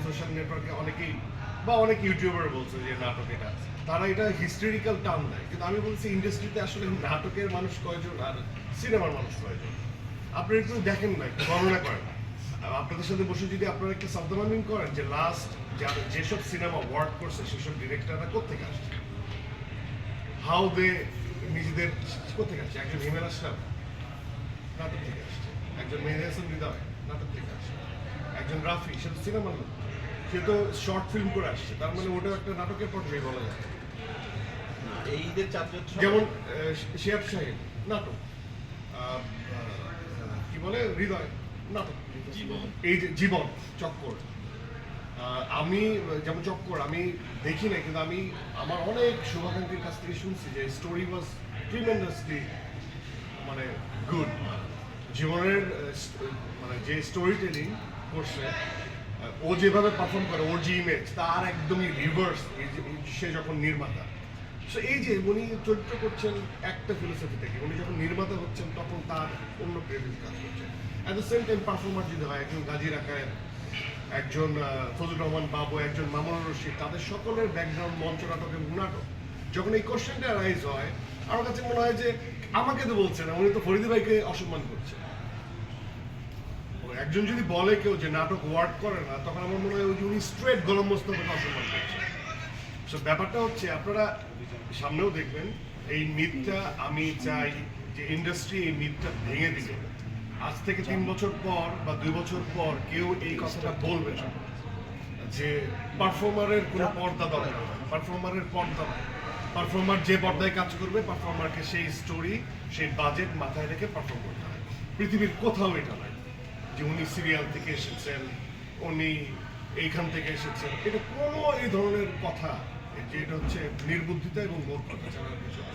Social নেটওয়ার্কে অনেকেই বা অনেক ইউটিউবার বলছে যে নাটক এটা, তারা এটা হিস্টোরিক্যাল টার্ম দেয়, কিন্তু আমি বলছি ইন্ডাস্ট্রিতে আসলে নাটকের মানুষ কয়জন আর সিনেমার মানুষ কয়জন। আপনি একটু দেখেন না, একটু গণনা করেন। আপনাদের সাথে বসে যদি আপনারা একটা সাবধান করেন যে লাস্ট যেসব সিনেমা ওয়ার্ক করছে সেসব ডিরেক্টররা কোথেকে আসছে, হাউ দে নিজেদের কোথেকে আসছে। একজন হিমেল আশরাফ নাটক থেকে আসছে, একজন মেহেদি হাসান হৃদয় নাটক থেকে আসছে, একজন রাফি সে তো সিনেমার লোক, সে তো শর্ট ফিল্ম করে আসছে, তার মানে ওটাও একটা নাটকের পর্যায়ে বলা যায়। এই ঈদের চাঁদের যেমন শিয়াব সাহেব নাটক, কি বলে হৃদয় নাটক, এই যে জীবন চক্কর, আমি যেমন চক্কর আমি দেখি না, কিন্তু আমি আমার অনেক শুভাকাঙ্ক্ষীর কাছ থেকে শুনছি যে স্টোরি ওয়াজ ট্রিমেন্ডাসলি মানে গুড। জীবনের মানে যে স্টোরি টেলিং করছে, ও যেভাবে পারফর্ম করে, ওর যে ইমেজ তার একদমই রিভার্স সে যখন নির্মাতা। সো এই যে উনি চরিত্র করছেন একটা ফিলোসফি থেকে, উনি যখন নির্মাতা হচ্ছেন তখন তার অন্য প্রেমিক কাজ করছেন। At the same time performer যদি হয়, একজন গাজী রাখায়ের, একজন ফজলুর রহমান বাবু, একজন মামুনুর রশিদ, তাদের সকলের ব্যাকগ্রাউন্ড মঞ্চ নাটক এবং নাটক। যখন এই কোশ্চেনটা রাইজ হয়, আমার কাছে মনে হয় যে আমাকে তো বলছে না, উনি তো ফরিদি ভাইকে অসম্মান করছে। একজন যদি বলে কেউ যে নাটক ওয়ার্ক করে না, তখন আমার মনে হয় উনি স্ট্রেট গোলাম মোস্তফাকে অসম্মান করছে। সো ব্যাপারটা হচ্ছে আপনারা সামনেও দেখবেন এই মিথটা, আমি চাই যে ইন্ডাস্ট্রি এই মিথটা ভেঙে দিবে। আজ থেকে 3 বছর পর বা 2 বছর পর কেউ এই কথাটা বলবে না যে পারফর্মারের কোনো পর্দা দরকার হয়, পারফর্মারের পর্দা নাই। পারফর্মার যে পর্দায় কাজ করবে, পারফর্মারকে সেই স্টোরি সেই বাজেট মাথায় রেখে পারফর্ম করতে হয়। পৃথিবীর কোথাও এটা নাই যে উনি সিরিয়াল থেকে এসেছেন, উনি এইখান থেকে এসেছেন, এটা কোনো এই ধরনের কথা, যে এটা হচ্ছে নির্বুদ্ধিতা এবং মূর্খতা ছাড়া কিছু না।